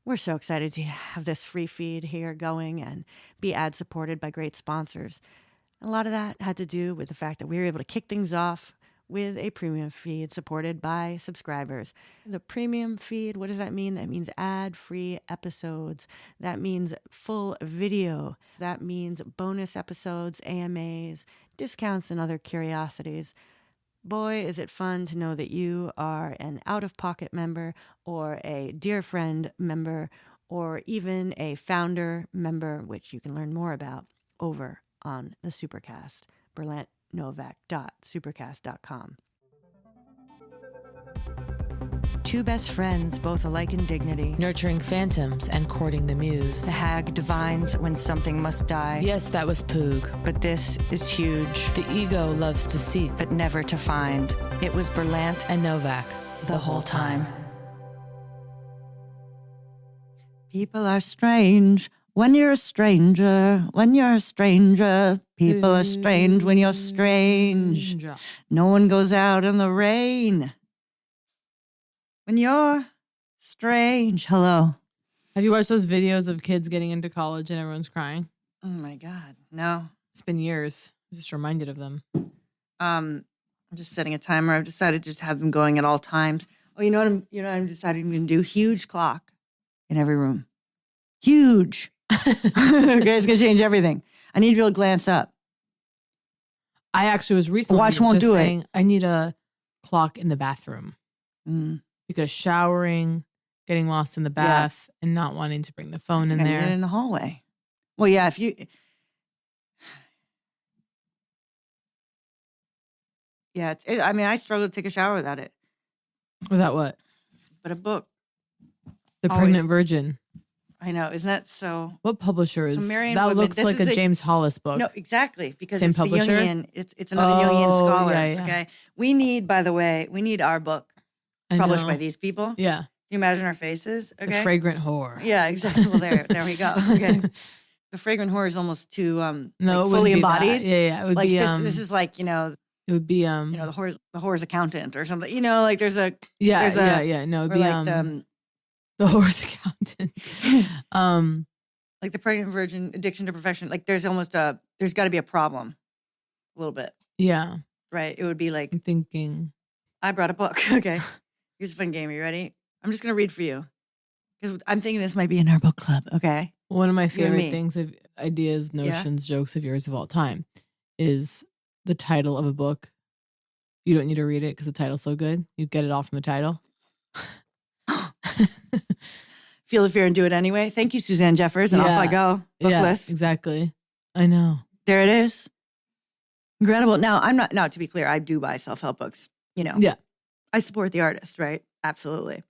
We're so excited to have this free feed here going and be ad-supported by great sponsors. A lot of that had to do with the fact that we were able to kick things off with a premium feed supported by subscribers. The premium feed, what does that mean? That means ad-free episodes. That means full video. That means bonus episodes, AMAs, discounts, and other curiosities. Boy, is it fun to know that you are an out-of-pocket member or a dear friend member or even a founder member, which you can learn more about over on the Supercast, berlantnovak.supercast.com. Two best friends, both alike in dignity. Nurturing phantoms and courting the muse. The hag divines when something must die. Yes, that was Poog. But this is huge. The ego loves to seek, but never to find. It was Berlant and Novak the whole time. People are strange when you're a stranger. When you're a stranger. People are strange when you're strange. No one goes out in the rain. When you're strange. Hello. Have you watched those videos of kids getting into college and everyone's crying? Oh my God. No. It's been years. I'm just reminded of them. I'm just setting a timer. I've decided to just have them going at all times. Oh, you know what I'm deciding I'm going to do? Huge clock in every room. Huge. Okay, it's going to change everything. I need to be able to glance up. I actually was recently Watch won't do saying, it. I need a clock in the bathroom. Because showering, getting lost in the bath, and not wanting to bring the phone in there. I need it in the hallway. Well, yeah, if you... Yeah, I struggle to take a shower without it. Without what? But a book. The Pregnant Virgin. I know. Isn't that so... What publisher is... Marian that Woodman. looks like a James Hollis book. No, exactly. Because Same it's publisher? the Jungian. It's another Jungian scholar. Yeah. Okay. We need, by the way, our book published by these people. Yeah. Can you imagine our faces? Okay. The Fragrant Whore. Yeah, exactly. Well, there we go. Okay. The Fragrant Whore is almost too fully embodied. Yeah. It would like be this is like, it would be the whore's accountant or something. Like there's a No, it'd be like the whore's accountant. Like the Pregnant Virgin, addiction to perfection. Like there's got to be a problem, a little bit. Yeah. Right. It would be like I'm thinking. I brought a book. Okay. Here's a fun game. Are you ready? I'm just going to read for you. Because I'm thinking this might be in our book club. Okay. One of my favorite things of ideas, notions, jokes of yours of all time is the title of a book. You don't need to read it because the title's so good. You get it all from the title. Feel the fear and do it anyway. Thank you, Suzanne Jeffers. And off I go. Bookless. Yeah, exactly. I know. There it is. Incredible. Now, to be clear, I do buy self-help books. Yeah. I support the artist, right? Absolutely.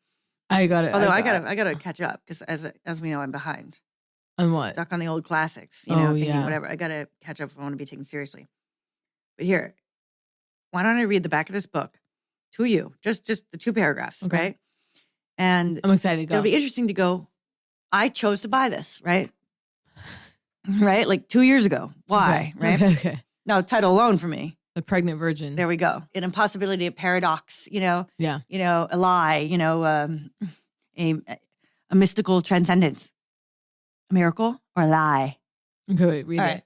I got it. Although I gotta catch up because as we know, I'm behind. On what? Stuck on the old classics, thinking whatever. I gotta catch up if I want to be taken seriously. But here, why don't I read the back of this book to you? Just the 2 paragraphs, okay. Right? And I'm excited to go. It'll be interesting to go. I chose to buy this, right? Right? Like 2 years ago. Why? Okay. Right? Okay. No, title alone for me. The Pregnant Virgin. There we go. An impossibility, a paradox, Yeah. A lie, a mystical transcendence. A miracle or a lie? Okay, wait, read it. Right.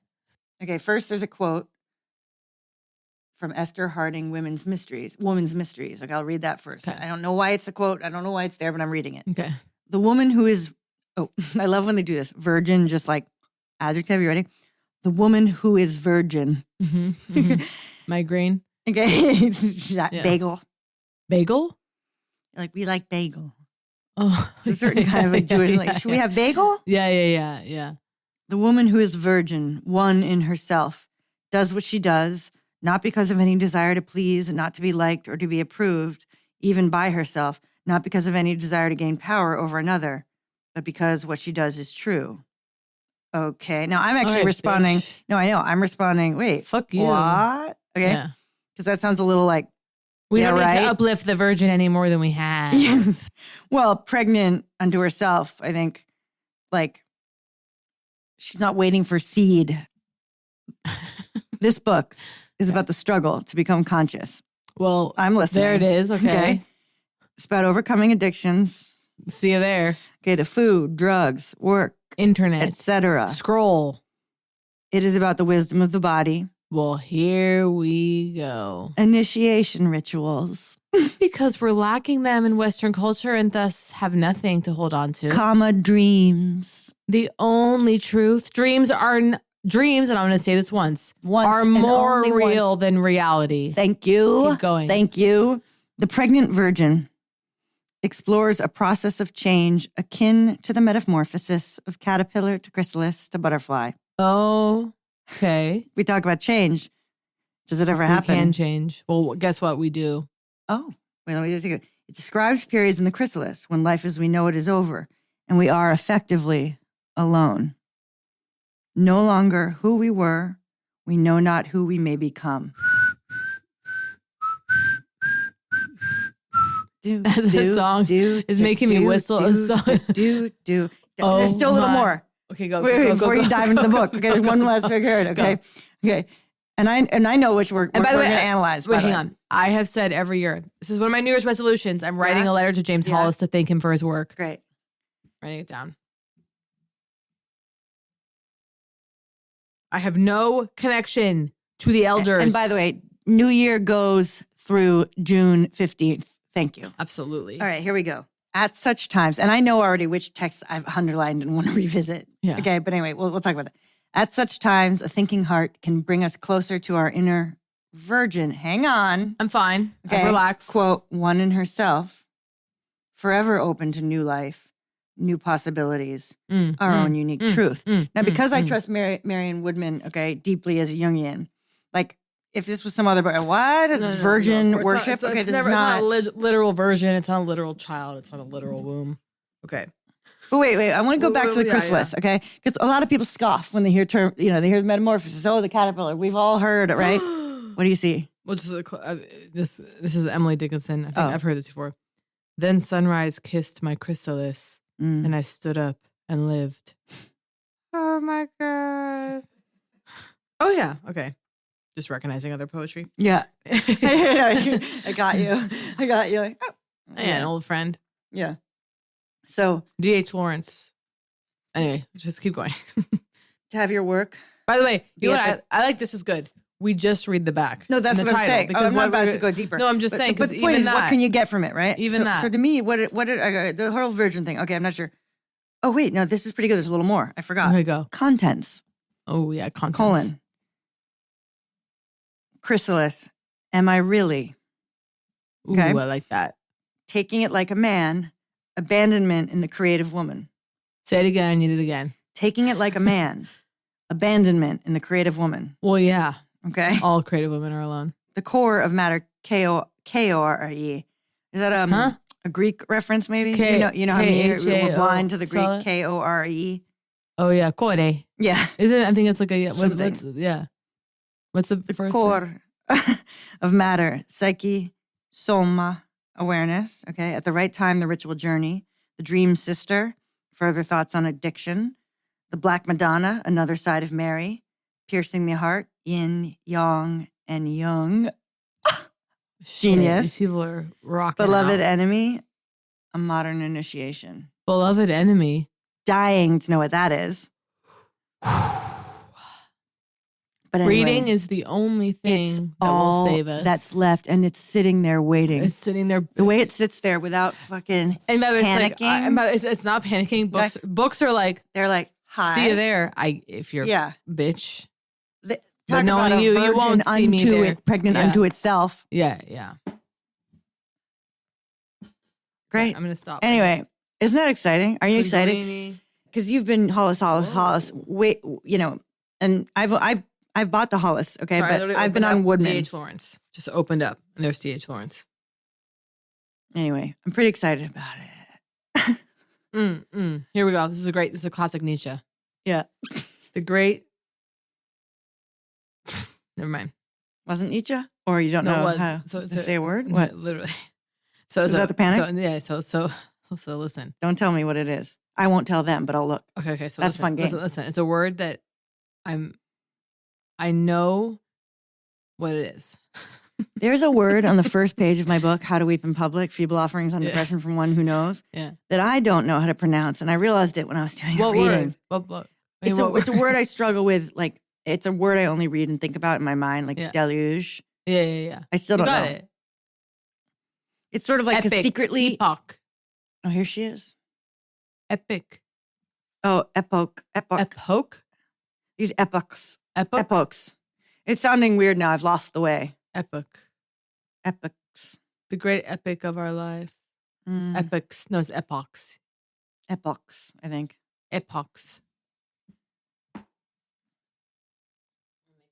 Okay, first there's a quote from Esther Harding, Women's Mysteries. Okay, I'll read that first. Okay. I don't know why it's a quote. I don't know why it's there, but I'm reading it. Okay. The woman who is, I love when they do this. Virgin, just like adjective. You ready? The woman who is virgin. Mm-hmm. Migraine. Okay. Bagel. Bagel? Like, we like bagel. Oh. It's a certain kind of Jewish, should we have bagel? Yeah. The woman who is virgin, one in herself, does what she does, not because of any desire to please, not to be liked or to be approved, even by herself, not because of any desire to gain power over another, but because what she does is true. Okay. Now I'm actually responding. Bitch. No, I know. I'm responding. Wait. Fuck you. What? Okay. Because that sounds a little like, we don't need to uplift the virgin any more than we have. Well, pregnant unto herself, I think, like, she's not waiting for seed. This book is about the struggle to become conscious. Well, I'm listening. There it is. Okay. It's about overcoming addictions, See you there. Okay, to food, drugs, work, Internet. etc. Scroll. It is about the wisdom of the body. Well, here we go. Initiation rituals. Because we're lacking them in Western culture and thus have nothing to hold on to. Dreams. The only truth. Dreams, and I'm going to say this once are and more only real once. than reality. Thank you. Keep going. Thank you. The pregnant virgin explores a process of change akin to the metamorphosis of caterpillar to chrysalis to butterfly. Oh, okay. We talk about change. Does it ever happen? We can change. Well, guess what we do? Oh, wait, let me just take it. It describes periods in the chrysalis when life as we know it is over and we are effectively alone. No longer who we were, we know not who we may become. The song is making me whistle a song. Oh, there's still a little more. Okay, go. Wait, go, before go, you dive into the book. Okay, there's one last big word. Okay, okay. And I know which we're going to analyze. Wait, hang on. I have said every year, this is one of my New Year's resolutions. I'm writing a letter to James Hollis to thank him for his work. Great. Writing it down. I have no connection to the elders. And by the way, New Year goes through June 15th. Thank you. Absolutely. All right, here we go. At such times, and I know already which text I've underlined and want to revisit. Yeah. Okay, but anyway, we'll talk about that. At such times, a thinking heart can bring us closer to our inner virgin. Hang on. I'm fine. Okay. Relax. Quote, one in herself, forever open to new life, new possibilities, our own unique truth. Now, because I trust Marion Woodman, okay, deeply as a Jungian, like, if this was some other book, what is this virgin worship? It's not a literal virgin. It's not a literal child. It's not a literal womb. Okay. But wait. I want to go back to the chrysalis, okay? Because a lot of people scoff when they hear they hear the metamorphosis. Oh, the caterpillar. We've all heard it, right? What do you see? Well, this is Emily Dickinson. I think I've heard this before. Then sunrise kissed my chrysalis, and I stood up and lived. Oh my God. Oh yeah. Okay. Just recognizing other poetry. Yeah. I got you. Like, oh. Yeah, an old friend. Yeah. So D.H. Lawrence. Anyway, just keep going. To have your work. By the way, you know what? I like this is good. We just read the back. No, that's what I'm saying. Because I'm not about to go deeper. No, I'm just saying because the point is, what can you get from it, right? Even that. So to me, the whole virgin thing. Okay, I'm not sure. Oh wait, no, this is pretty good. There's a little more. I forgot. There you go. Contents. Oh yeah, contents. Colon. Chrysalis. Am I really? Okay. Ooh, I like that. Taking it like a man. Abandonment in the creative woman. Say it again. Need it again. Taking it like a man. Abandonment in the creative woman. Well, yeah. Okay. All creative women are alone. The core of matter. K-O-R-E. Is that a Greek reference? Maybe you know how we're blind to the Greek. K-O-R-E. Oh yeah, core. Yeah. Isn't it? I think it's like a What's the first core of matter? Psyche, soma. Awareness, okay? At the right time, the ritual journey. The dream sister, further thoughts on addiction. The Black Madonna, another side of Mary. Piercing the heart, yin, yang, and young. Genius. These people are rocking Beloved out. enemy, a modern initiation. Beloved enemy. Dying to know what that is. But anyway, reading is the only thing that will save us. That's left, and it's sitting there waiting. It's sitting there. The way it sits there without fucking panicking. It's not panicking. Books are like, they're like, hi. See you there. If you're bitch. Talk but knowing about you won't see me there. Pregnant unto itself. Yeah. Great. I'm going to stop. Anyway, isn't that exciting? Are you excited? Because you've been Hollis. Wait, and I've bought the Hollis, okay? Sorry, but I've been on Woodman. D.H. Lawrence. Just opened up, and there's D.H. Lawrence. Anyway, I'm pretty excited about it. Here we go. This is a classic Nietzsche. Yeah. The great... Never mind. Wasn't Nietzsche? Or you don't know how to say a word? What? Literally. Is that the panic? So listen. Don't tell me what it is. I won't tell them, but I'll look. Okay. So that's fun game. Listen. It's a word that I know what it is. There's a word on the first page of my book, How to Weep in Public, Feeble Offerings on Depression from One Who Knows, that I don't know how to pronounce. And I realized it when I was doing a reading. What? It's a word I struggle with. Like, it's a word I only read and think about in my mind, like deluge. Yeah. I still don't know. It. It's sort of like Epic. a secretly. Epoch. Oh, here she is. Epic. Oh, epoch. Epoch? These epochs. Epochs. It's sounding weird now. I've lost the way. Epoch. Epochs. The great epic of our life. Epochs. No, it's epochs. Epochs, I think. Epochs.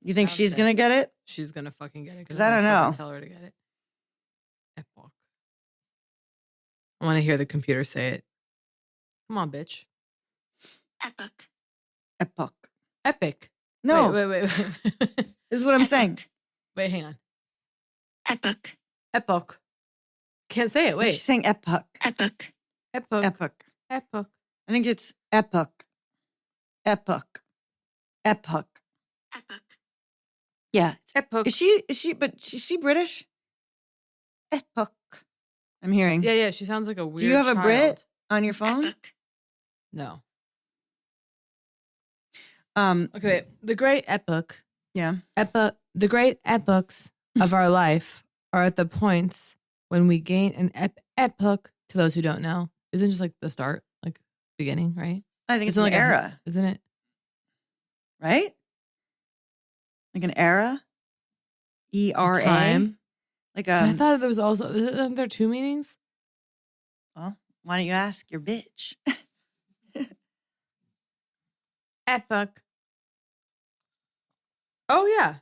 You think she's going to get it? She's going to fucking get it. Because I don't know. Tell her to get it. Epoch. I want to hear the computer say it. Come on, bitch. Epoch. Epic. No. Wait. This is what I'm saying. Wait, hang on. Epoch. Can't say it. Wait. She's saying epoch. Epoch. I think it's epoch. Yeah. It's epoch. Is she British? Epoch. I'm hearing. Yeah. She sounds like a weird Do you have child. a Brit on your phone? Epoch. No. Okay. Wait. The great epoch. Yeah. The great epochs of our life are at the points when we gain an epoch. To those who don't know, isn't just like the start, like beginning, right? I think it's Isn't an like era, isn't it? right? Like an era. ERA. Time. Like I thought there was also. Isn't there two meanings? Well, why don't you ask your bitch? Epoch. Oh yeah,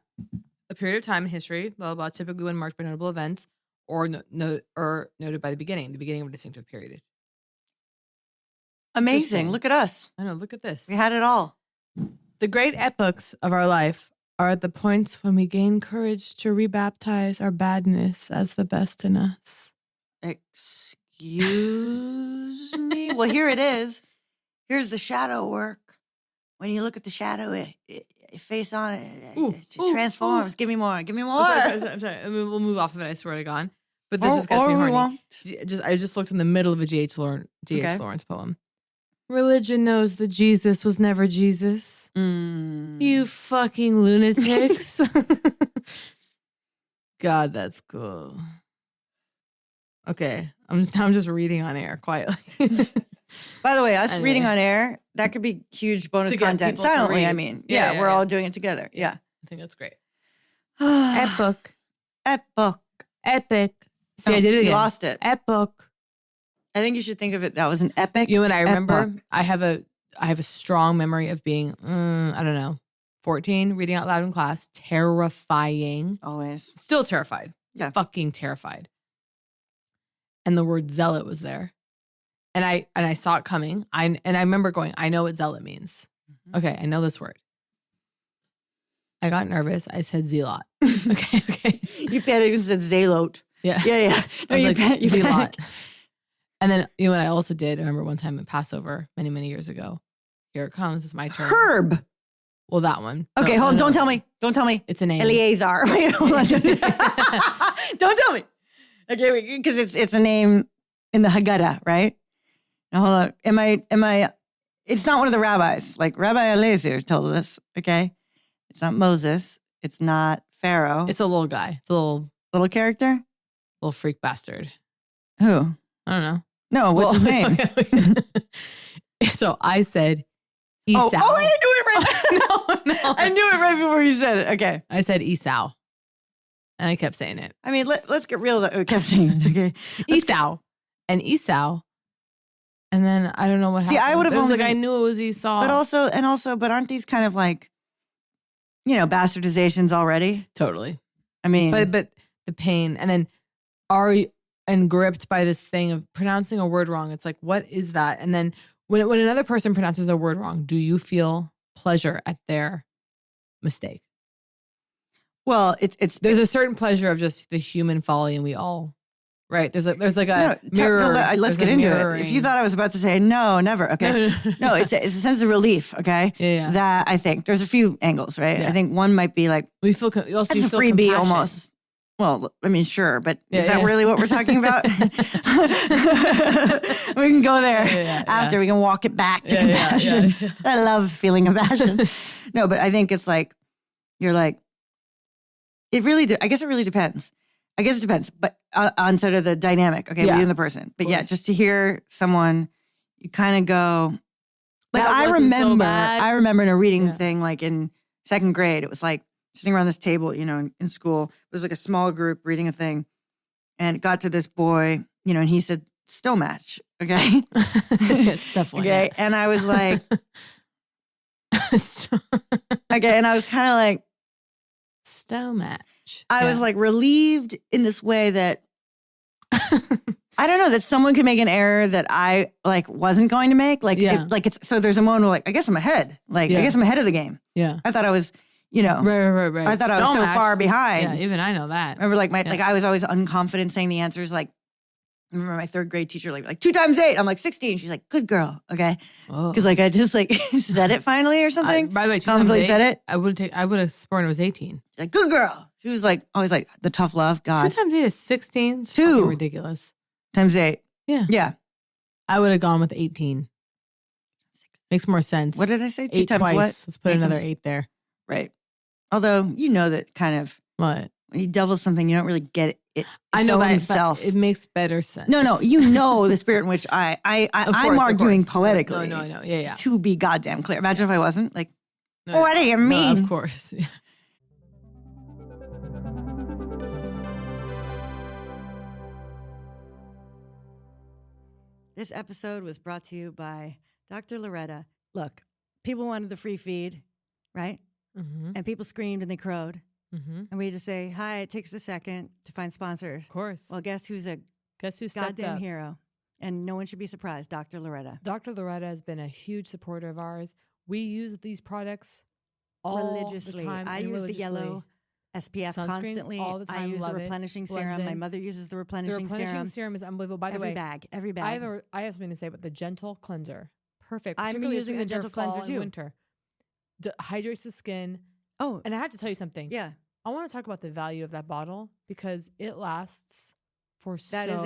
a period of time in history, blah blah, blah, typically when marked by notable events or noted by the beginning of a distinctive period. Amazing! Look at us. I know. Look at this. We had it all. The great epochs of our life are at the points when we gain courage to rebaptize our badness as the best in us. Excuse me? Well, here it is. Here's the shadow work. When you look at the shadow, it face on it transforms. Give me more. I'm sorry. We'll move off of it. I swear to God. But this just gets me horny. I just looked in the middle of a D.H. Lawrence poem. Religion knows that Jesus was never Jesus. You fucking lunatics. God, that's cool. Okay, I'm just reading on air quietly. By the way, us reading on air, that could be huge bonus content. Silently, I mean. Yeah, we're all doing it together. Yeah. I think that's great. Epoch. Epic. See, I did it again. You lost it. Epoch. I think you should think of it. That was an epic. You know what I remember? Epoch. I have a strong memory of being, 14, reading out loud in class. Terrifying. Always. Still terrified. Yeah. Fucking terrified. And the word zealot was there. And I saw it coming. I remember going, I know what zealot means. Okay, I know this word. I got nervous. I said zealot. Okay. You panicked and said zealot. Yeah. No, I was like, you zealot. And then, you know what I also did? I remember one time at Passover many, many years ago. Here it comes. It's my turn. Herb. Well, that one. Okay, hold on. Don't tell me. It's a name. Eleazar. Wait, hold on. Don't tell me. Okay, because it's a name in the Haggadah, right? Now, hold on. Am I, it's not one of the rabbis. Like Rabbi Eliezer told us, okay? It's not Moses. It's not Pharaoh. It's a little guy. It's a little character? Little freak bastard. Who? I don't know. No, what's his name? So I said Esau. Oh, I knew it right. No. I knew it right before you said it. Okay. I said Esau. And I kept saying it. I mean, let's get real. We kept saying it, okay? Esau. And Esau. And then I don't know what happened. See, I would have only I knew it was Esau. But aren't these kind of like, bastardizations already? Totally. I mean. But the pain. And then are you gripped by this thing of pronouncing a word wrong? It's like, what is that? And then when another person pronounces a word wrong, do you feel pleasure at their mistake? Well, there's a certain pleasure of just the human folly, and we all, right? There's like a mirror. Let's get into it. If you thought I was about to say no, never. Okay, no, it's a sense of relief. Okay, yeah. That I think there's a few angles, right? Yeah. I think one might be like we feel. Also, it's a freebie almost. Well, I mean, sure, but is that really what we're talking about? We can go there after. We can walk it back to compassion. I love feeling compassion. No, but I think it's like, you're like, I guess it really depends. I guess it depends, but on sort of the dynamic, okay, with you and the person. But yeah, just to hear someone, you kind of go, like, I remember in a reading thing, like in second grade, it was like sitting around this table, in school. It was like a small group reading a thing. And it got to this boy, and he said, "Stow match." Okay. It's definitely. Okay. And I was like, okay. And I was kind of like, stow match. I was like relieved in this way that I don't know, that someone could make an error that I like wasn't going to make. Like, so there's a moment where like, I guess I'm ahead. Like, I guess I'm ahead of the game. Yeah. I thought I was, Right. I thought I was so far behind. Yeah, even I know that. Remember, like I was always unconfident saying the answers. Like, I remember my third grade teacher, like 2 times 8. I'm like 16. She's like, "Good girl." Okay. Because like I just like said it finally or something. By the way, 2 times 8, said it. I would have sworn it was 18. Like, "Good girl." She was like always like the tough love. God. 2 times 8 is 16. It's 2 ridiculous. Times 8. Yeah. Yeah. I would have gone with 18. Makes more sense. What did I say? 2 8 times twice. what? Let's put another 8 there. Right. Although that kind of what when you double something, you don't really get it. I know that itself. It makes better sense. No, the spirit in which I'm arguing poetically. No, yeah. To be goddamn clear. Imagine if I wasn't like. What do you mean? No, of course. Yeah. This episode was brought to you by Dr. Loretta. Look, people wanted the free feed, right? Mm-hmm. And people screamed and they crowed. Mm-hmm. And we just say, "Hi, it takes a second to find sponsors." Of course. Well, guess who stepped goddamn up? Hero. And no one should be surprised, Dr. Loretta. Dr. Loretta has been a huge supporter of ours. We use these products all religiously. The time. I use the yellow SPF sunscreen constantly. all the time. I use the Love replenishing it. serum. My mother uses the replenishing serum. The replenishing serum is unbelievable. By the way, every bag. I have something to say about the gentle cleanser. Perfect. I'm using the gentle cleanser too. Winter. Hydrates the skin. Oh, and I have to tell you something. Yeah. I want to talk about the value of that bottle because it lasts for that is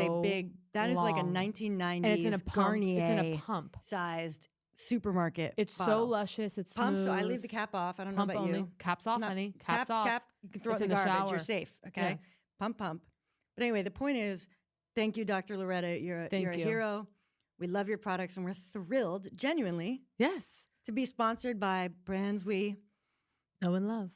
like a 1990s and it's in a pump. Garnier it's in a pump sized supermarket. It's bottle. So luscious. It's pump. Smooth. So I leave the cap off. I don't pump know about only. you. Caps off, honey. Caps off. Cap. You can throw it in the garbage. You're safe. Okay. Yeah. Pump. But anyway, the point is, thank you, Dr. Loretta. You're a hero. We love your products, and we're thrilled, genuinely, yes, to be sponsored by brands we know and love.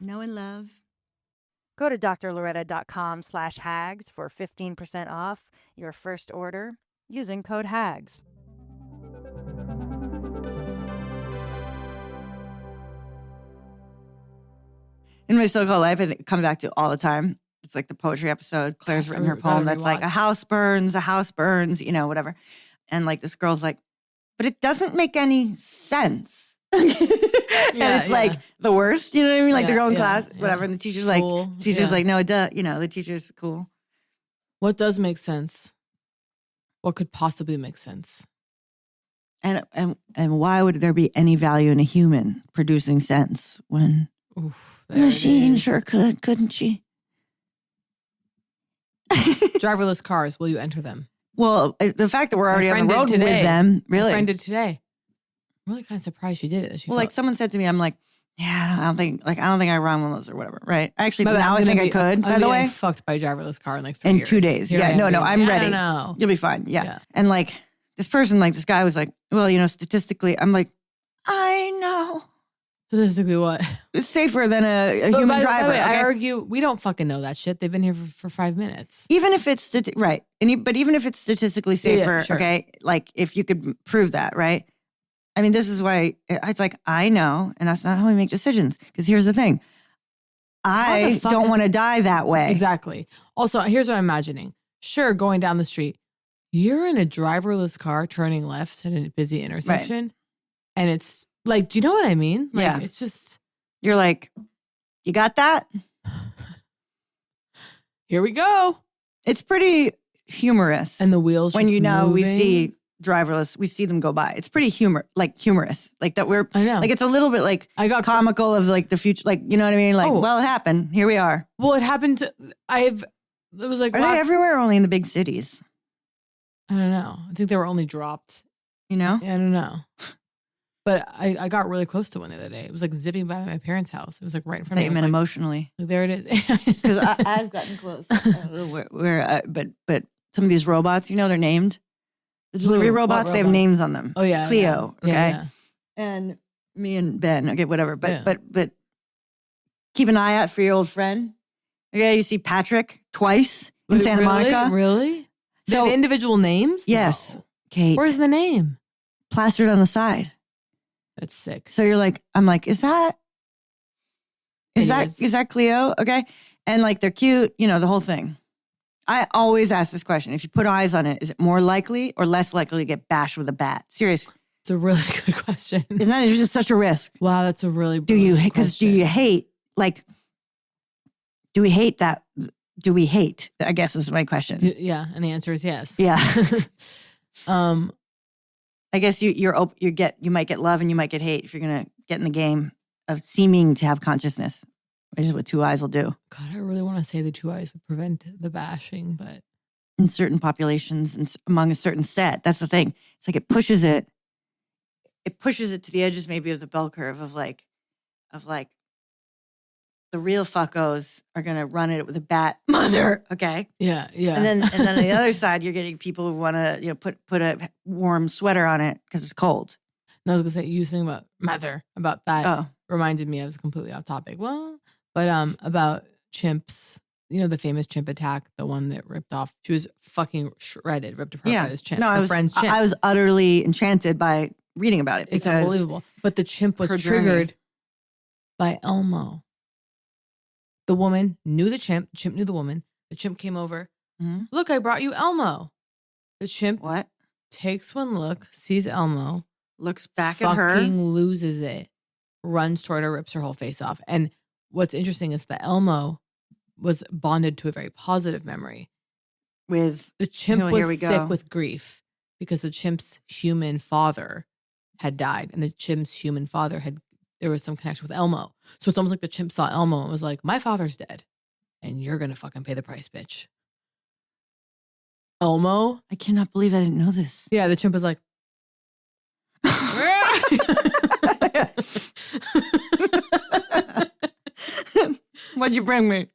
Go to drloretta.com/hags for 15% off your first order using code HAGS. In my so-called life, I come back to all the time. It's like the poetry episode. Claire's written her poem that's like, a house burns, whatever. And like this girl's like, but it doesn't make any sense. And it's like the worst, you know what I mean? Like the girl in class, whatever. And the teacher's cool. Like, no, the teacher's cool. What does make sense? What could possibly make sense? And why would there be any value in a human producing sense when the machine sure could, couldn't she? Driverless cars, will you enter them? Well, the fact that we're already on the road with them, really. My friend did today. I'm really kind of surprised she did it. Like someone said to me, I'm like, yeah, I don't think I run one of those or whatever, right? Actually, now I think I could. By the way, fucked by a driverless car in like 3 years. In 2 days. I'm ready. No. You'll be fine. Yeah. And like this person, like this guy was like, well, statistically, I'm like, I know. Statistically, what? It's safer than a human driver. Okay? I argue we don't fucking know that shit. They've been here for 5 minutes. Even if it's right, but even if it's statistically safer, sure. Okay, like if you could prove that, right? I mean, this is why it's like, I know, and that's not how we make decisions. Because here's the thing. I don't want to die that way. Exactly. Also, here's what I'm imagining. Sure, going down the street, you're in a driverless car turning left at a busy intersection. Right. And it's like, do you know what I mean? Like, yeah. It's just. You're like, you got that? Here we go. It's pretty humorous. And the wheels when just moving. We see driverless, we see them go by. It's pretty humorous. Like that I know. Like it's a little bit like comical of like the future, like, you know what I mean? Like, well, it happened. Here we are. Well, it happened. it was like Are they everywhere or only in the big cities? I don't know. I think they were only dropped. You know? Yeah, I don't know. But I got really close to one the other day. It was like zipping by my parents' house. It was like right in front of me. I meant like, emotionally. Like, there it is. Because I've gotten close. But some of these robots, you know, they're named. The delivery robots, they have names on them. Oh yeah, Cleo. Yeah. Okay, Yeah. And me and Ben. Okay, whatever. But keep an eye out for your old friend. Okay, you see Patrick twice in Santa Monica. Really? So they have individual names? Yes, No. Kate. Where's the name? Plastered on the side. That's sick. So I'm like, is that Cleo? Okay. And like, they're cute, you know, the whole thing. I always ask this question. If you put eyes on it, is it more likely or less likely to get bashed with a bat? Seriously. It's a really good question. Isn't that just such a risk? Wow. That's a really do you hate that? Do we hate? I guess is my question. Yeah. And the answer is yes. Yeah. I guess you might get love and you might get hate if you're going to get in the game of seeming to have consciousness, which is what two eyes will do. God, I really want to say the two eyes would prevent the bashing, but in certain populations and among a certain set, that's the thing. It's like it pushes it to the edges maybe of the bell curve of like the real fuckos are going to run it with a bat mother. Okay. Yeah. Yeah. And then on the other side, you're getting people who want to, you know, put a warm sweater on it because it's cold. And I was going to say, you saying about mother, about that reminded me, I was completely off topic. Well, but about chimps, you know, the famous chimp attack, the one that ripped off, she was fucking shredded, ripped apart by this chimp. No, friend's chimp. I was utterly enchanted by reading about it. It's unbelievable. But the chimp was triggered by Elmo. The woman knew the chimp knew the woman. The chimp came over. Mm-hmm. Look, I brought you Elmo. The chimp takes one look, sees Elmo, looks back at her, fucking loses it, runs toward her, rips her whole face off. And what's interesting is that Elmo was bonded to a very positive memory. With the chimp was sick with grief because the chimp's human father had died, and the chimp's human father there was some connection with Elmo. So it's almost like the chimp saw Elmo and was like, my father's dead and you're going to fucking pay the price, bitch. Elmo. I cannot believe I didn't know this. Yeah. The chimp was like, what'd you bring me?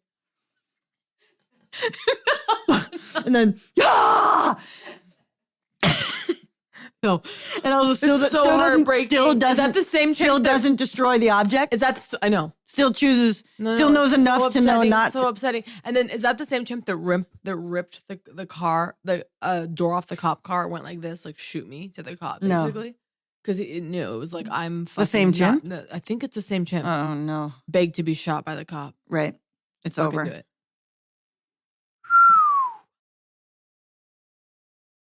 And then, no, and also still is that the same chimp still doesn't destroy the object? Is that I know. Still chooses. Still knows enough to know not. So upsetting. And then is that the same chimp that ripped the car, the door off the cop car, went like this, like shoot me to the cop, basically? Because it knew it was like I'm fucking the same chimp. I think it's the same chimp. Oh no! Begged to be shot by the cop. Right. It's over. Do it.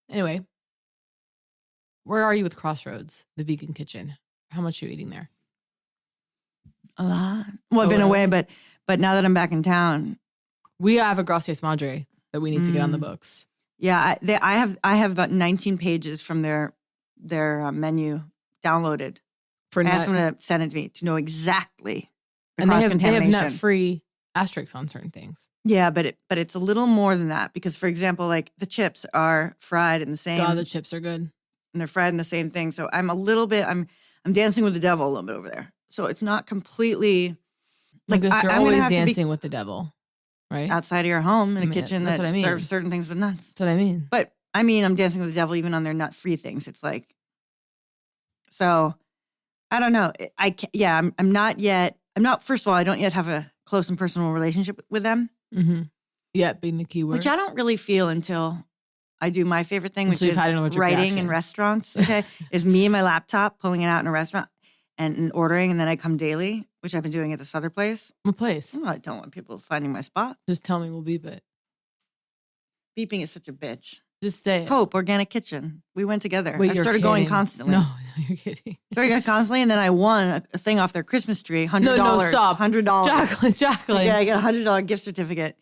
Anyway. Where are you with Crossroads, the vegan kitchen? How much are you eating there? A lot. Well, I've been away, but now that I'm back in town, we have a Gracias Madre that we need to get on the books. Yeah, I have about 19 pages from their menu downloaded. I asked them to send it to me to know exactly the cross-contamination. They have nut-free asterisks on certain things. Yeah, but it's a little more than that because, for example, like the chips are fried in the same. God, the chips are good. And they're fried in the same thing. So I'm dancing with the devil a little bit over there. So it's not completely like you're always dancing with the devil, right? Outside of your home in a kitchen that serves certain things with nuts. That's what I mean. But I mean, I'm dancing with the devil even on their nut-free things. It's like, so I don't know. I'm not yet. First of all, I don't yet have a close and personal relationship with them. Mm-hmm. Yeah, being the key word. Which I don't really feel until I do my favorite thing, which is writing in restaurants, is me and my laptop pulling it out in a restaurant and ordering, and then I come daily, which I've been doing at this other place. What place? Well, I don't want people finding my spot. Just tell me, we'll beep it. Beeping is such a bitch. Just say it. Hope Organic Kitchen. We went together. Wait, I started going constantly. No, you're kidding. Started going constantly, and then I won a thing off their Christmas tree, $100. No, stop. $100. Jacqueline. Yeah, I got a $100 gift certificate.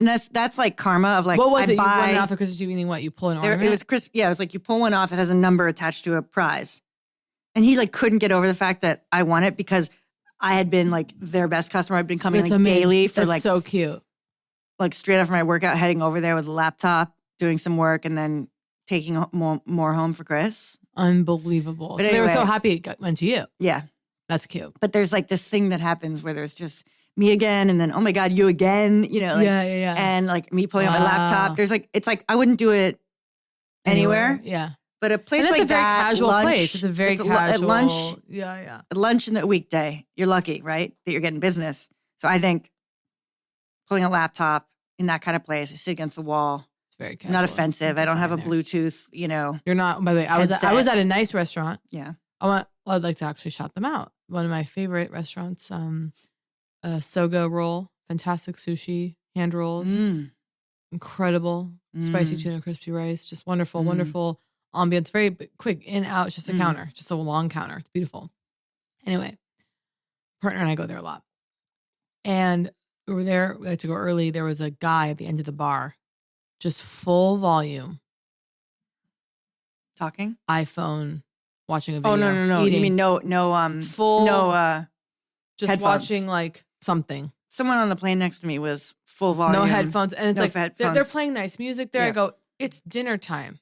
And that's like karma of like, what was it? You won it off the Christmas tree, meaning what? You pull an ornament? It was like you pull one off, it has a number attached to a prize. And he like couldn't get over the fact that I won it because I had been like their best customer. I'd been coming daily for That's so cute. like straight after my workout, heading over there with a laptop, doing some work, and then taking more home for Chris. Unbelievable. But so anyway, they were so happy it went to you. Yeah. That's cute. But there's like this thing that happens where there's just me again, and then, oh my God, you again, you know, like, yeah. And like me pulling out my laptop. There's like, it's like, I wouldn't do it anywhere. Yeah. But a place and like a very that, casual lunch, place. It's a very casual. At lunch, yeah. At lunch in the weekday, you're lucky, right? That you're getting business. So I think pulling a laptop in that kind of place, I sit against the wall. It's very casual. Not offensive. I don't have a Bluetooth, you know. You're not, by the way, I was at a nice restaurant. Yeah. I'd like to actually shout them out. One of my favorite restaurants, Soga Roll, fantastic sushi, hand rolls, incredible, spicy tuna, crispy rice, just wonderful, wonderful ambience, very quick, in, out, it's just a counter, just a long counter. It's beautiful. Anyway, partner and I go there a lot. And we were there, we had to go early. There was a guy at the end of the bar, just full volume. Talking? iPhone, watching a video. Oh, no. Eating. You mean no, full, just headphones. Watching like something. Someone on the plane next to me was full volume. No headphones. And it's no like, they're playing nice music there. Yeah. I go, it's dinner time.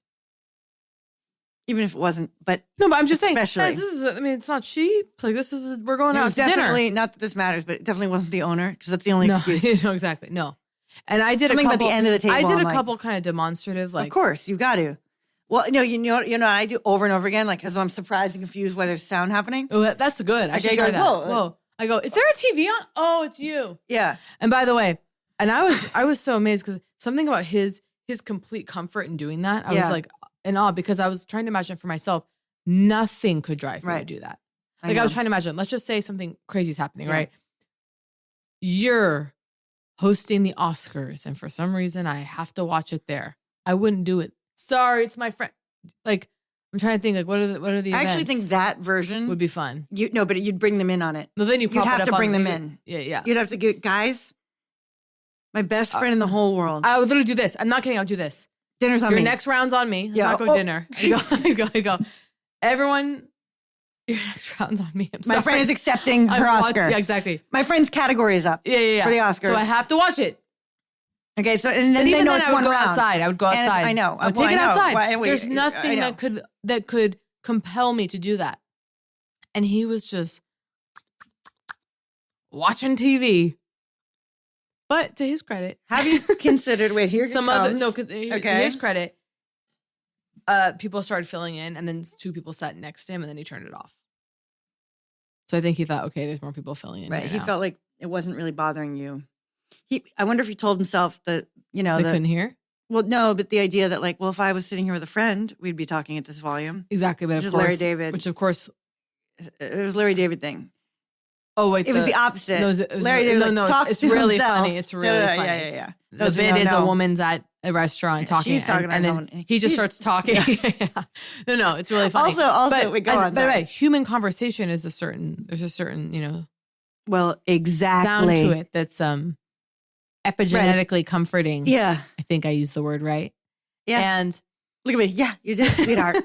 Even if it wasn't, but no, but I'm just saying, it's not cheap. Like we're going out to definitely, dinner. Not that this matters, but it definitely wasn't the owner because that's the only excuse. No, exactly. No. And I did something about the end of the table. I did a couple kind of demonstrative, like. Of course, you got to. Well, no, you know, I do over and over again, like, because I'm surprised and confused why there's sound happening. Oh, that's good. I should try that. Whoa. I go, is there a TV on? Oh, it's you. Yeah. And by the way, and I was so amazed because something about his complete comfort in doing that. I was like in awe because I was trying to imagine for myself, nothing could drive me to do that. Like I was trying to imagine, let's just say something crazy is happening, right? You're hosting the Oscars and for some reason I have to watch it there. I wouldn't do it. Sorry, it's my friend. Like, I'm trying to think, like, what are the events? I actually think that version would be fun. But you'd bring them in on it. No, then you'd have to bring them in. Yeah. You'd have to get, guys, my best friend in the whole world. I would literally do this. I'm not kidding. I'll do this. Dinner's on me. Your next round's on me. I'm not going dinner. I go. Everyone, your next round's on me. My friend is accepting her Oscar. Yeah, exactly. My friend's category is up. Yeah. For the Oscars. So I have to watch it. Okay, so and then they know it's one round. I would go outside. I know. I would take it outside. There's nothing that could compel me to do that. And he was just watching TV. But to his credit, have you considered? Wait, here some comes. other no. To his credit, people started filling in, and then two people sat next to him, and then he turned it off. So I think he thought, okay, there's more people filling in. Right. He felt like it wasn't really bothering you. I wonder if he told himself that, you know, they couldn't hear. Well, no, but the idea that, like, well, if I was sitting here with a friend, we'd be talking at this volume. Exactly, but of course, Larry David. Which of course, it was Larry David thing. Oh wait, it was the opposite. No, Larry David talks it's to really himself. funny. It's really funny. Yeah. The bit is a woman's at a restaurant talking, she's talking and then he just starts talking. Yeah. No, it's really funny. Also, by the way, human conversation is there's a certain, you know, well, exactly sound to it that's epigenetically comforting. Yeah, I think I used the word right. Yeah, and look at me. Yeah, you did, sweetheart.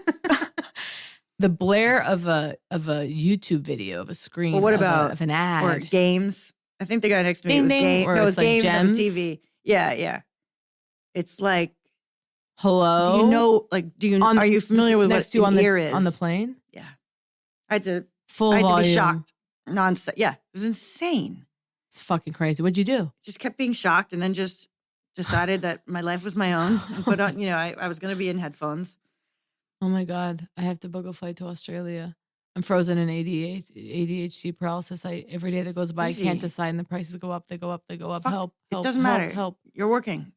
The blare of a YouTube video of a screen. Well, what about of an ad or games? I think the guy next to me ding, was game. No, it was like games. Gems. It was TV. Yeah. It's like, hello. Do you know? Like, are you familiar with what an ear is on the plane? Yeah, I had to volume. be shocked nonstop. Yeah, it was insane. It's fucking crazy. What'd you do? Just kept being shocked, and then just decided that my life was my own, and put on. You know, I was going to be in headphones. Oh my God, I have to book a flight to Australia. I'm frozen in ADHD paralysis. Every day that goes by, I can't decide, and the prices go up. They go up. Fuck, help! It doesn't matter. Help! You're working.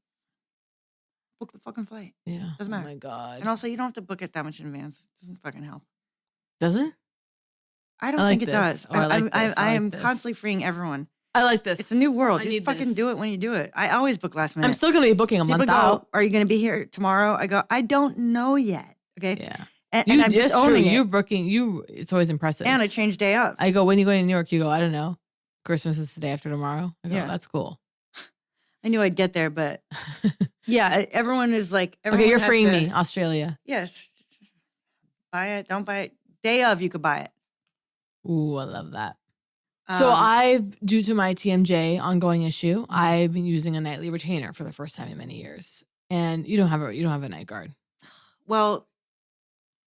Book the fucking flight. Yeah. Doesn't matter. Oh my God. And also, you don't have to book it that much in advance. It doesn't fucking help. Does it? I don't think it does. I am constantly freeing everyone. I like this. It's a new world. Just fucking do it when you do it. I always book last minute. I'm still going to be booking a month out. Are you going to be here tomorrow? I go, I don't know yet. Okay. Yeah. And I'm just owning it. You're booking. It's always impressive. And I change day up. I go, when you going to New York? You go, I don't know. Christmas is the day after tomorrow. I go, that's cool. I knew I'd get there, but yeah, everyone is like, okay, you're freeing me, Australia. Yes. Buy it. Don't buy it. Day of, you could buy it. Ooh, I love that. So due to my TMJ ongoing issue, I've been using a nightly retainer for the first time in many years. And you don't have a night guard. Well,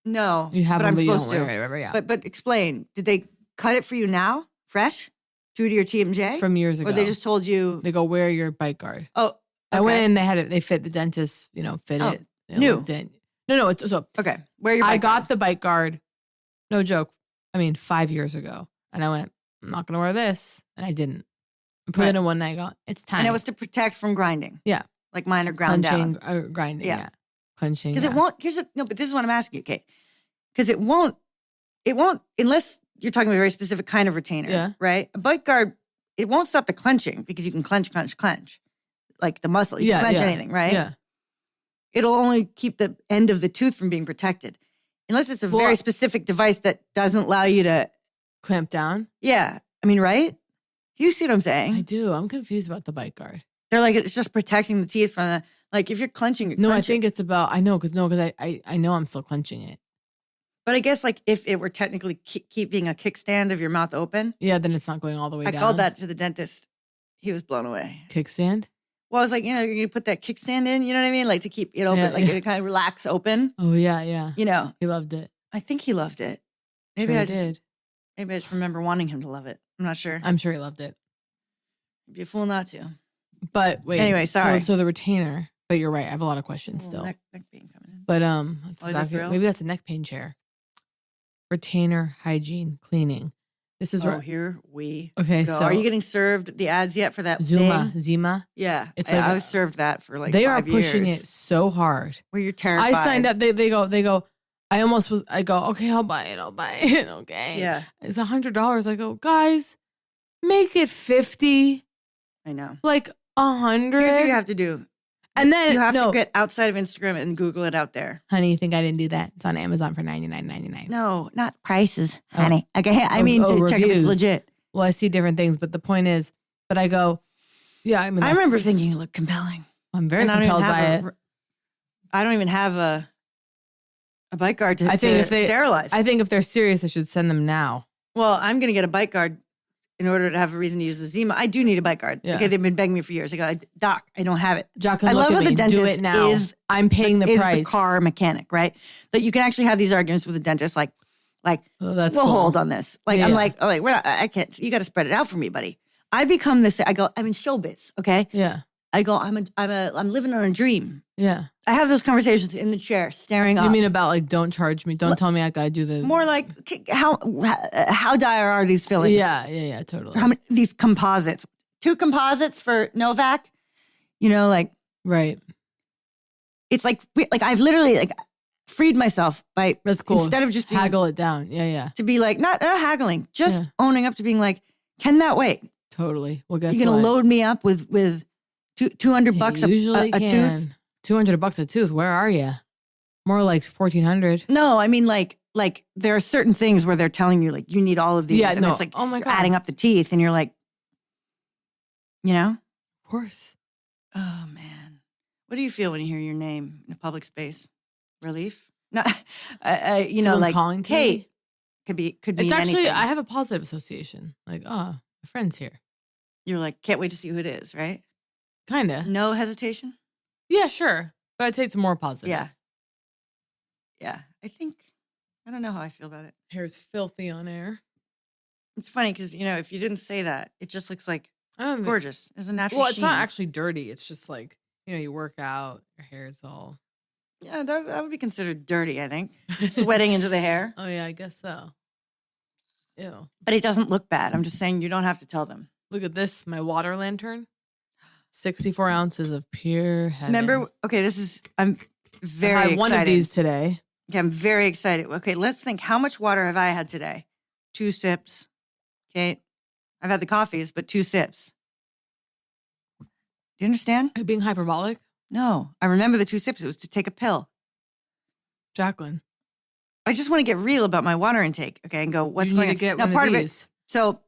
no. You have but one, I'm but you supposed don't to. wear it, whatever, yeah. But explain. Did they cut it for you now, fresh, due to your TMJ? From years ago. Or they just told you? They go, wear your bike guard. Oh, okay. I went in, they fit the dentist, fit it. New. No, it's so. Okay, wear your bike I got guard. the bike guard, no joke, 5 years ago. And I went, I'm not going to wear this. And I didn't. I put it in one night, I go, it's time. And it was to protect from grinding. Yeah. Like mine are ground Clenching, down. grinding, yeah. Clenching. Because it won't, but this is what I'm asking you, Kate. Because it won't, unless you're talking about a very specific kind of retainer, right? A bike guard, it won't stop the clenching because you can clench. Like the muscle. You can clench anything, right? Yeah. It'll only keep the end of the tooth from being protected. Unless it's a very specific device that doesn't allow you to clamp down. Yeah. Right? You see what I'm saying? I do. I'm confused about the bite guard. They're like, it's just protecting the teeth from the, like if you're clenching, No, I think it's about, I know because I know I'm still clenching it. But I guess like if it were technically keeping a kickstand of your mouth open. Yeah, then it's not going all the way down. I called that to the dentist. He was blown away. Kickstand? Well, I was like, you're going to put that kickstand in, you know what I mean? Like to keep it open, it kind of relax open. Oh, yeah. He loved it. I think he loved it. Maybe I just remember wanting him to love it. I'm not sure. I'm sure he loved it. You'd be a fool not to. But wait. Anyway, sorry. So the retainer, but you're right. I have a lot of questions still. Neck pain coming in. But maybe that's a neck pain chair. Retainer, hygiene, cleaning. This is here we go. So are you getting served the ads yet for that Zima? Yeah. I was served that for like they 5 are pushing years. it so hard. Where you're terrified. I signed up. They go. I go, okay, I'll buy it. Okay. Yeah. It's $100. I go, guys, make it 50. I know. Like 100. Here's what you have to do. And then you have to get outside of Instagram and Google it out there. Honey, you think I didn't do that? It's on Amazon for $99.99. No, not prices, honey. Okay, I mean to check if it's legit. Well, I see different things, but the point is, but I go, yeah. I remember thinking you look compelling. I'm very compelled by it. I don't even have a bike guard to sterilize. I think if they're serious, I should send them now. Well, I'm going to get a bike guard in order to have a reason to use the Zima. I do need a bike guard. Yeah. Okay, they've been begging me for years. I go, Doc, I don't have it. Jacqueline, I love how the dentist do it now. I'm paying the price. Is the car mechanic, right? That you can actually have these arguments with the dentist, like we'll hold on this. I'm like, I can't. You got to spread it out for me, buddy. I become this. I go, I'm in showbiz. Okay. Yeah. I go, I'm living on a dream. Yeah. I have those conversations in the chair, staring up. You mean about like, don't charge me. Don't tell me I got to do the. More like, how dire are these fillings? Yeah, totally. How many, these composites. 2 composites for Novak. Right. It's like I've literally freed myself by. That's cool. Instead of just haggle it down. Yeah. To be like, not haggling, just owning up to being like, can that wait? Totally. Well, guess you're going to load me up with $200 a tooth. $200 a tooth. Where are you? More like 1,400. No, I mean like there are certain things where they're telling you like you need all of these. Yeah, and no. It's like oh my God. adding up the teeth, and you're like, Of course. Oh man, what do you feel when you hear your name in a public space? Relief? No, Someone's calling to Kate. Me? Could be. It's actually anything. I have a positive association. Like, my friend's here. You're like, can't wait to see who it is, right? Kinda. No hesitation. Yeah, sure. But I'd say it's more positive. Yeah. I don't know how I feel about it. Hair's filthy on air. It's funny because, if you didn't say that, it just looks like gorgeous. It's a natural Well, it's not actually dirty. It's just like, you work out, your hair's all. Yeah, that would be considered dirty, I think. Sweating into the hair. Oh, yeah, I guess so. Ew. But it doesn't look bad. I'm just saying you don't have to tell them. Look at this, my water lantern. 64 ounces of pure heaven. Remember, okay, I'm very I had excited. One of these today. Okay, I'm very excited. Okay, let's think. How much water have I had today? 2 sips. Okay. I've had the coffees, but 2 sips. Do you understand? Are you being hyperbolic? No. I remember the 2 sips. It was to take a pill. Jacqueline. I just want to get real about my water intake. Okay, and go, what's going on? Get now, one part of of these. it. So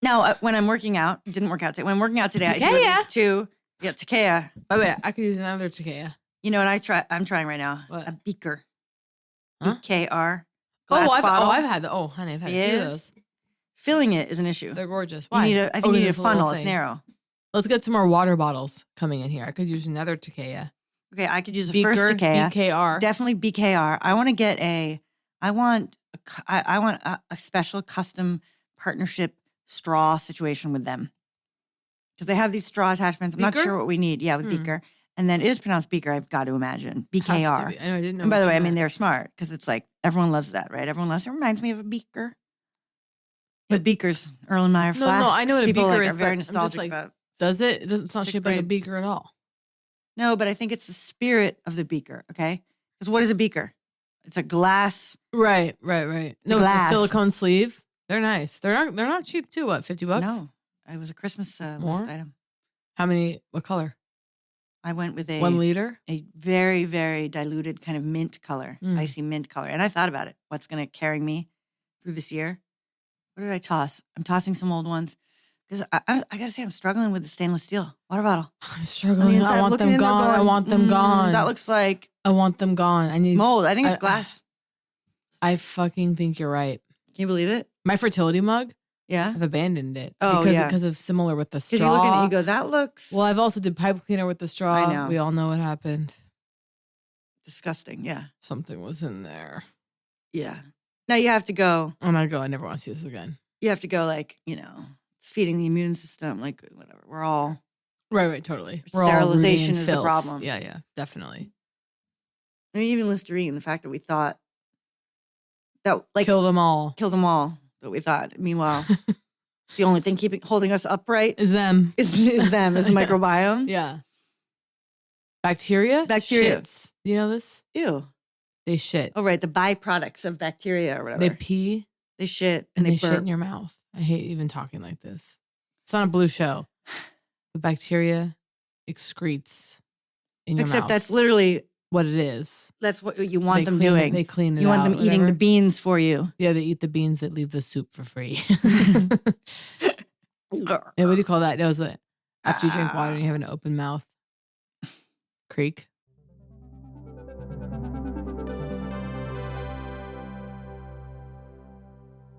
now when I'm working out, it didn't work out today. When I'm working out today, Takea. I do at least 2. Yeah, Takea. By the way, I could use another Takea. You know what I'm trying right now? What? A beaker. Huh? BKR. I've Bottle. had the. Oh, honey, I've had a few of those. Filling it is an issue. They're gorgeous. Why? I think you need a funnel. It's narrow. Let's get some more water bottles coming in here. I could use another Takea. Okay, I could use a first Takea. BKR. Definitely BKR. I want to get I want a special custom partnership straw situation with them. Because they have these straw attachments. I'm not sure what we need. Yeah, with Beaker. And then it is pronounced Beaker, I've got to imagine. BKR. I know, I didn't know. And by the way, I mean, they're smart because it's like everyone loves that, right? Everyone loves it. Reminds me of a Beaker. But Beakers, Erlenmeyer flasks. No, I know what a Beaker is. Are very nostalgic about. Does it? It's not shaped like a beaker at all. No, but I think it's the spirit of the beaker, okay? Because what is a beaker? It's a glass. Right. No, with the silicone sleeve. They're nice. They're not cheap too. What, $50? No. It was a Christmas list item. How many? What color? I went with 1 liter? A very, very diluted kind of mint color, icy mint color. And I thought about it. What's going to carry me through this year? What did I toss? I'm tossing some old ones. Because I got to say, I'm struggling with the stainless steel water bottle. I'm struggling. I want them gone. I want them gone. That looks like... I want them gone. I need mold. I think it's glass. I fucking think you're right. Can you believe it? My fertility mug? Yeah. I've abandoned it. Oh, because of similar with the straw. Because you look at it and you go, that looks... Well, I've also did pipe cleaner with the straw. I know. We all know what happened. Disgusting, yeah. Something was in there. Yeah. Now you have to go... I'm not going. I never want to see this again. You have to go like, it's feeding the immune system, like whatever. We're all... Right, totally. Sterilization is the problem. Yeah, definitely. I mean, even Listerine, the fact that we thought that like... Kill them all. That we thought. Meanwhile, the only thing holding us upright is them. Is them, is the microbiome. Yeah. Bacteria? Shits. Do you know this? Ew. They shit. Oh, right. The byproducts of bacteria or whatever. They pee. They shit. And they shit in your mouth. I hate even talking like this. It's not a blue show. The bacteria excretes in your mouth. Except that's literally what it is. That's what you want them doing. They clean it out. You want them eating the beans for you. Yeah, they eat the beans that leave the soup for free. Yeah, what do you call that? That was after you drink water and you have an open mouth. Creek.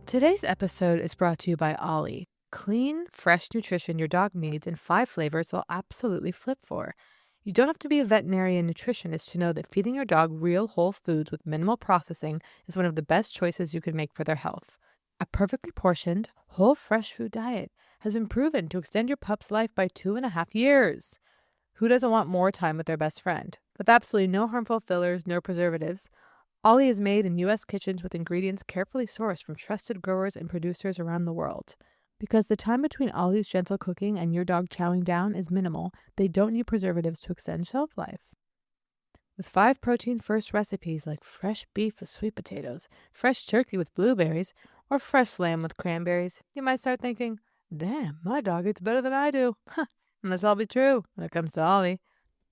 Today's episode is brought to you by Ollie. Clean, fresh nutrition your dog needs in 5 flavors they'll absolutely flip for. You don't have to be a veterinarian nutritionist to know that feeding your dog real whole foods with minimal processing is one of the best choices you can make for their health. A perfectly portioned, whole fresh food diet has been proven to extend your pup's life by 2.5 years. Who doesn't want more time with their best friend? With absolutely no harmful fillers, no preservatives, Ollie is made in U.S. kitchens with ingredients carefully sourced from trusted growers and producers around the world. Because the time between Ollie's gentle cooking and your dog chowing down is minimal, they don't need preservatives to extend shelf life. With 5 protein-first recipes like fresh beef with sweet potatoes, fresh turkey with blueberries, or fresh lamb with cranberries, you might start thinking, damn, my dog eats better than I do. Huh, and that's probably true when it comes to Ollie.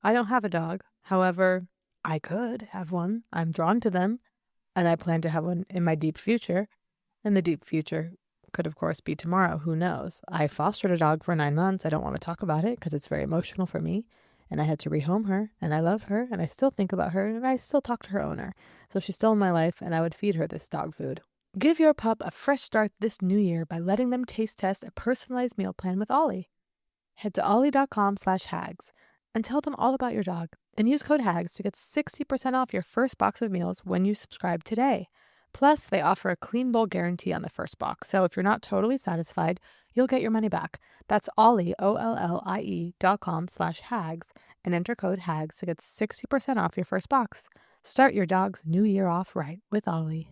I don't have a dog. However, I could have one. I'm drawn to them, and I plan to have one in my deep future. And the deep future could, of course, be tomorrow. Who knows? I fostered a dog for 9 months. I don't want to talk about it because it's very emotional for me. And I had to rehome her, and I love her, and I still think about her, and I still talk to her owner. So she's still in my life, and I would feed her this dog food. Give your pup a fresh start this new year by letting them taste test a personalized meal plan with Ollie. Head to ollie.com/hags and tell them all about your dog. And use code HAGS to get 60% off your first box of meals when you subscribe today. Plus, they offer a clean bowl guarantee on the first box, so if you're not totally satisfied, you'll get your money back. That's Ollie, OLLIE.com/hags, and enter code HAGS to get 60% off your first box. Start your dog's new year off right with Ollie.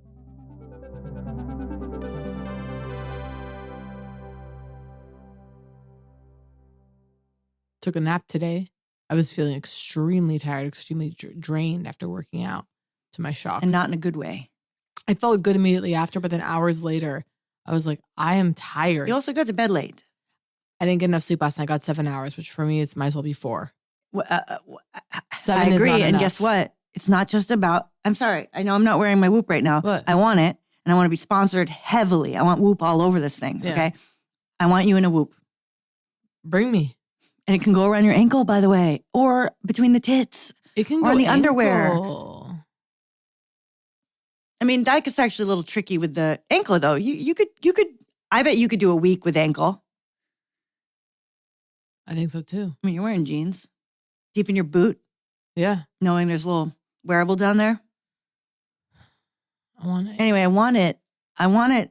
Took a nap today. I was feeling extremely tired, extremely drained after working out, to my shock. And not in a good way. I felt good immediately after, but then hours later, I was like, I am tired. You also got to bed late. I didn't get enough sleep last night. I got 7 hours, which for me might as well be 4. 7 I agree. And guess what? It's not just about, I'm sorry. I know I'm not wearing my Whoop right now. What? I want it. And I want to be sponsored heavily. I want Whoop all over this thing. Yeah. Okay. I want you in a Whoop. Bring me. And it can go around your ankle, by the way, or between the tits. It can or go on the ankle. underwear. I mean, that gets actually a little tricky with the ankle, though. You could. I bet you could do a week with ankle. I think so too. I mean, you're wearing jeans. Deep in your boot. Yeah. Knowing there's a little wearable down there. I want it. Anyway, I want it. I want it.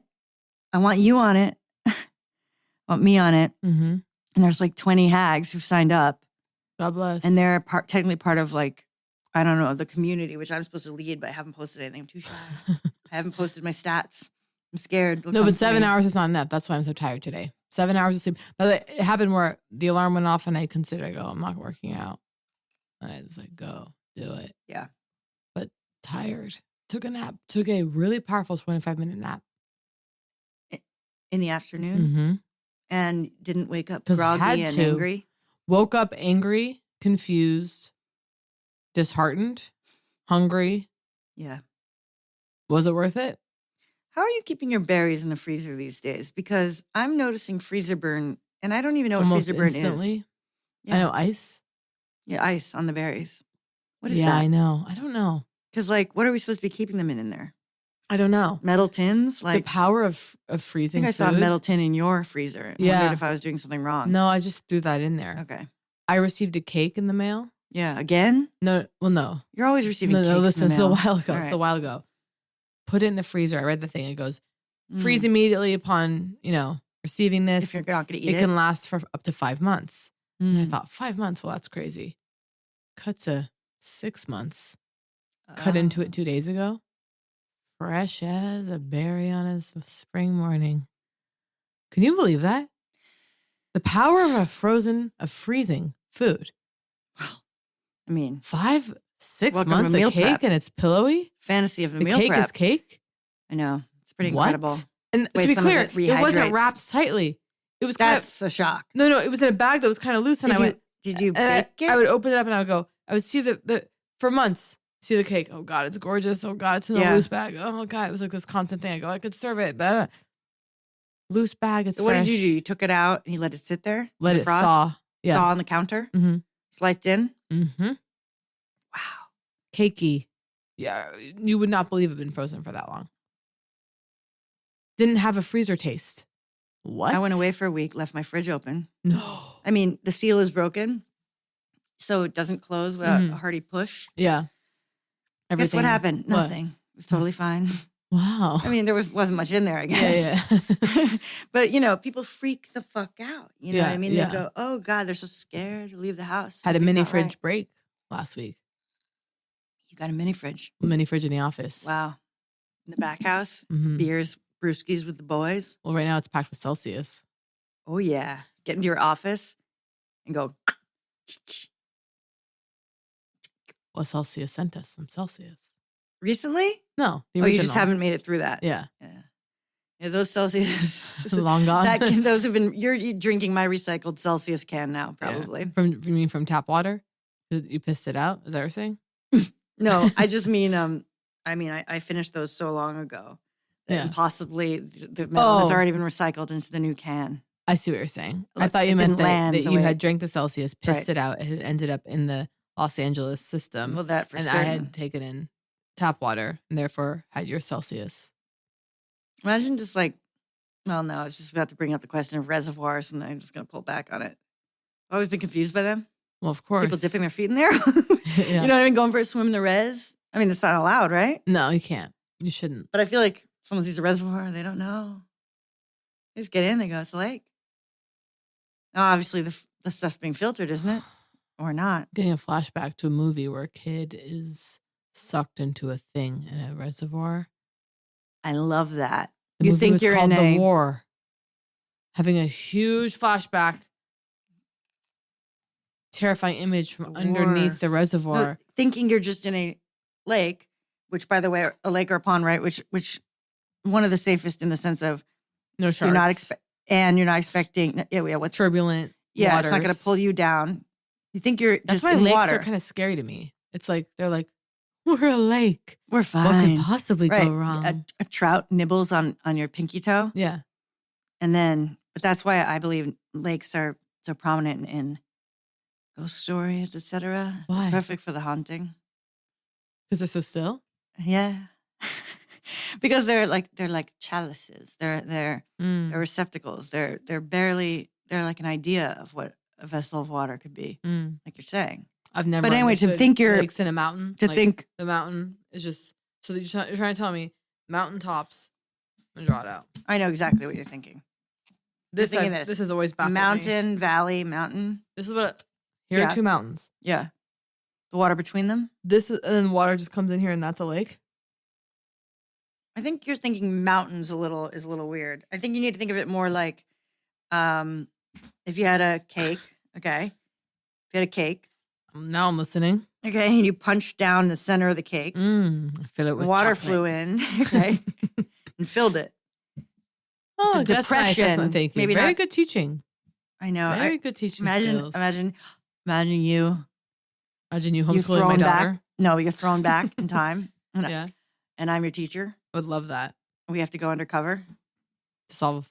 I want you on it. I want me on it. Mm-hmm. And there's like 20 hags who've signed up. God bless. And they're technically part of like, I don't know, the community, which I'm supposed to lead, but I haven't posted anything. I'm too shy. I haven't posted my stats. I'm scared. No, but 7 hours is not enough. That's why I'm so tired today. 7 hours of sleep. By the way, it happened where the alarm went off and I considered, I'm not working out. And I was like, go, do it. Yeah. But tired. Took a nap. Took a really powerful 25-minute nap. In the afternoon? Mm-hmm. And didn't wake up groggy and angry? Woke up angry, confused, disheartened, hungry. Yeah. Was it worth it? How are you keeping your berries in the freezer these days? Because I'm noticing freezer burn, and I don't even know what Almost freezer burn instantly. is. Yeah. I know ice. Yeah, ice on the berries. What is that? Yeah, I know. I don't know. Because, like, what are we supposed to be keeping them in there? I don't know. Metal tins? Like the power of freezing I think I saw a metal tin in your freezer. I wondered if I was doing something wrong. No, I just threw that in there. Okay. I received a cake in the mail. Yeah, again? No, well, no. You're always receiving cakes listen, in the mail. it's a while ago. All It's right. a while ago. Put it in the freezer. I read the thing. It goes, freeze immediately upon, receiving this. If you're not going to eat it. It can last for up to 5 months. And I thought, 5 months? Well, that's crazy. Cut to 6 months. Cut into it 2 days ago. Fresh as a berry on a spring morning. Can you believe that? The power of freezing food. Well, I mean, 5, 6 welcome to months meal of cake prep. and it's pillowy. Fantasy of the The meal cake prep. is cake. I know. It's pretty What? incredible. And Way to be some of clear, it it wasn't rehydrates. wrapped tightly. It was kind of That's a shock. no. It was in a bag that was kind of loose, and Did you and bake it? I would open it up and I would go. I would see the for months. See the cake. Oh God, it's gorgeous. Oh God, it's in a loose bag. Oh God, it was like this constant thing. I go, I could serve it, but loose bag. It's So what fresh. did you do? You took it out and you let it sit there? Let in the it frost? thaw. Yeah. Thaw on the counter? Mm-hmm. Sliced in? Mm-hmm. Wow. Cakey. Yeah, you would not believe it had been frozen for that long. Didn't have a freezer taste. What? I went away for a week, left my fridge open. No. I mean, the seal is broken, so it doesn't close without a hearty push. Yeah. Guess what happened? What? Nothing. It was totally fine. Wow. I mean, there wasn't much in there, I guess. Yeah. But, people freak the fuck out. You know what I mean? Yeah. They go, oh, God, they're so scared to leave the house. Had a Something's mini not fridge right. break last week. You got a mini fridge. Mini fridge in the office. Wow. In the back house, Mhm. beers, brewskis with the boys. Well, right now it's packed with Celsius. Oh, yeah. Get into your office and go. Well, Celsius sent us some Celsius. Recently? No, the Oh, original. you just haven't made it through that. Yeah. Yeah, those Celsius. Long gone. Those have been, you're drinking my recycled Celsius can now, probably. Yeah. You mean from tap water? You pissed it out? Is that what you're saying? No, I just mean, I finished those so long ago that Yeah. possibly the metal has already been recycled into the new can. I see what you're saying. I Like, thought you it meant didn't that land the you way had it- drank the Celsius, pissed Right. it out, it had ended up in the Los Angeles system. Well, that for and certain. I had taken in tap water and therefore had your Celsius. Imagine just like, well, no, I was just about to bring up the question of reservoirs and I'm just going to pull back on it. I've always been confused by them. Well, of course. People dipping their feet in there. Yeah. You know what I mean? Going for a swim in the res. I mean, it's not allowed, right? No, you can't. You shouldn't. But I feel like someone sees a reservoir, they don't know. They just get in, they go, it's a lake. Now, obviously, the stuff's being filtered, isn't it? Or not. Getting a flashback to a movie where a kid is sucked into a thing in a reservoir. I love that. The You movie think was you're called in The a War. Having a huge flashback, terrifying image from The underneath war. the reservoir. No, thinking you're just in a lake, which, by the way, a lake or a pond, right? Which one of the safest in the sense of No sharks. you're not expecting. Yeah, what? Turbulent. Yeah, waters. it's not going to pull you down. You think you're That's just why in lakes water. are kind of scary to me. It's like they're like, we're a lake. We're What fine. could possibly Right. go wrong? A trout nibbles on your pinky toe. Yeah. But that's why I believe lakes are so prominent in ghost stories, etc. Why? Perfect for the haunting. Because they're so still. Yeah. because they're like chalices. They're receptacles. They're like an idea of what a vessel of water could be. Like you're saying. I've never. But anyway, to think you're lakes in a mountain. To think the mountain is just so you're trying to tell me mountaintops. I'm gonna draw it out. I know exactly what you're thinking. This is always baffled mountain, me. valley, mountain. This is what here are two mountains. Yeah, the water between them. And then water just comes in here, and that's a lake. I think you're thinking mountains is a little weird. I think you need to think of it more like, if you had a cake. Okay, if you had a cake. Now I'm listening. Okay, and you punch down the center of the cake. I fill it with water chocolate. flew in. Okay, and filled it. Oh, it's a that's depression. Nice. Thank you. Maybe very not, good teaching. I know. Very good teaching skills. Imagine you. Imagine you homeschooling my daughter. Back. No, you're thrown back in time. Yeah. And I'm your teacher. Would love that. We have to go undercover to solve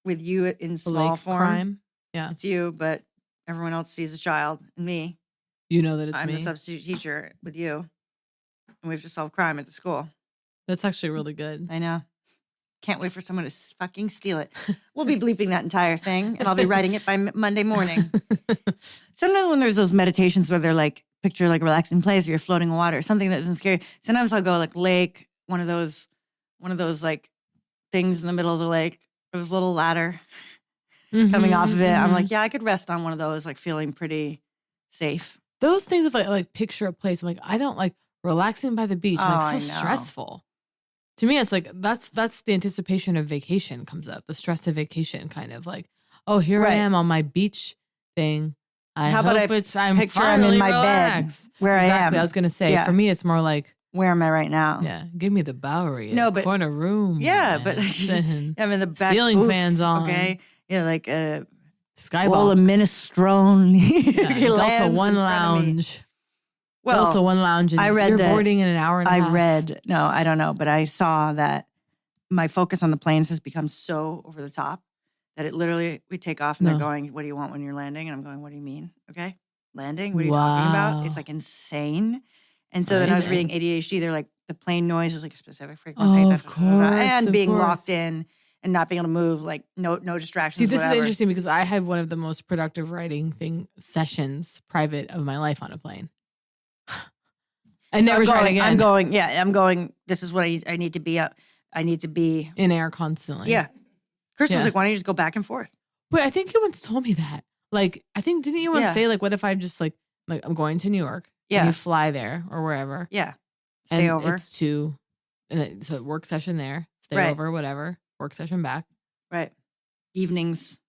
with you in small form. Crime. Yeah, it's you, but everyone else sees a child and me. You know that it's I'm me. the substitute teacher with you, and we have to solve crime at the school. That's actually really good. I know. Can't wait for someone to fucking steal it. We'll be bleeping that entire thing, and I'll be writing it by Monday morning. Sometimes when there's those meditations where they're like, picture like a relaxing place, or you're floating in water, something that isn't scary. Sometimes I'll go like lake, one of those like things in the middle of the lake. There's a little ladder coming off of it. I'm like, yeah, I could rest on one of those, like feeling pretty safe. Those things, if I like picture a place, I'm like, I don't like relaxing by the beach. I'm like, so stressful. To me, it's like that's the anticipation of vacation comes up. The stress of vacation, kind of like, oh, here I am on my beach thing. I'm picture I'm in my bed where I am. I was gonna say, for me, it's more like, where am I right now? Yeah, give me the Bowery. But corner room. Yeah, but I'm in the back ceiling booth, fans on. Okay, like a skybox, bowl of minestrone. Delta One Lounge. Well, Delta One Lounge. And I read you're that. Boarding in an hour and a half. No, I don't know, but I saw that my focus on the planes has become so over the top that it literally we take off and they're going, "What do you want when you're landing?" And I'm going, "What do you mean? Okay, landing? What are you talking about?" It's like insane. And so then I was reading ADHD. They're like, the plane noise is like a specific frequency. Oh, of course, and being locked in and not being able to move, like no distractions. See, this is interesting because I had one of the most productive writing sessions private of my life on a plane. I never tried again. I'm going, this is what I need to be up. I need to be in air constantly. Yeah. Crystal's like, why don't you just go back and forth? Wait, I think you once told me that. Like, didn't you once say, like, what if I'm just like I'm going to New York? Yeah. And you fly there or wherever. Yeah. Stay over. It's so work session there, stay over, whatever, work session back. Right. Evenings.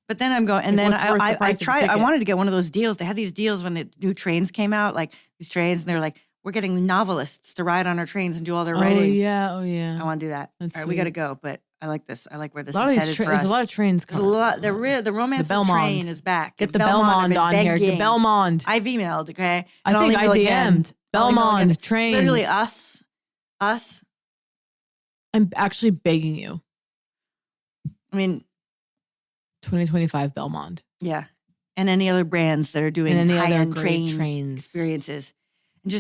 But then I'm going, and then I wanted to get one of those deals. They had these deals when the new trains came out, like these trains, and they're like, we're getting novelists to ride on our trains and do all their writing. Oh, yeah. I want to do that. All right, we got to go, but I like this. I like where this is headed for us. There's a lot of trains coming. The romance of the train is back. Get the Belmond on here. Get Belmond. I've emailed, okay? I think I DM'd. Belmond, trains. Literally us. I'm actually begging you. I mean, 2025 Belmond. Yeah. And any other brands that are doing high-end train experiences. And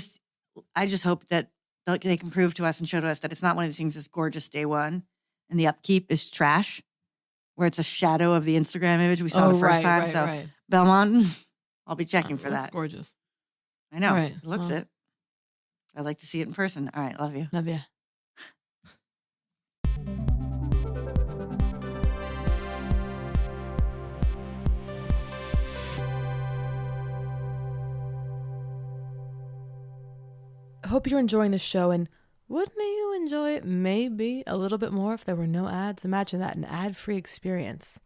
I just hope that they can prove to us and show to us that it's not one of these things that's gorgeous day one and the upkeep is trash, where it's a shadow of the Instagram image we saw the first time. Belmont, I'll be checking for that. It's gorgeous. I know. Right. It looks it. I'd like to see it in person. All right. Love you. Love you. I hope you're enjoying the show, and wouldn't you enjoy it maybe a little bit more if there were no ads? Imagine that, an ad-free experience.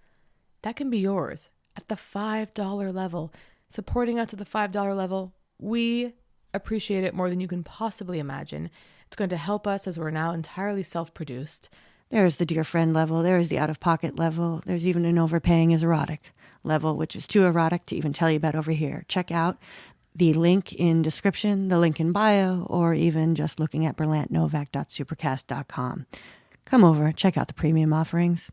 That can be yours at the $5 level. Supporting us at the $5 level, we appreciate it more than you can possibly imagine. It's going to help us as we're now entirely self-produced. There's the dear friend level. There's the out-of-pocket level. There's even an overpaying is erotic level, which is too erotic to even tell you about over here. Check out the link in description, the link in bio, or even just looking at berlantnovak.supercast.com. Come over, check out the premium offerings.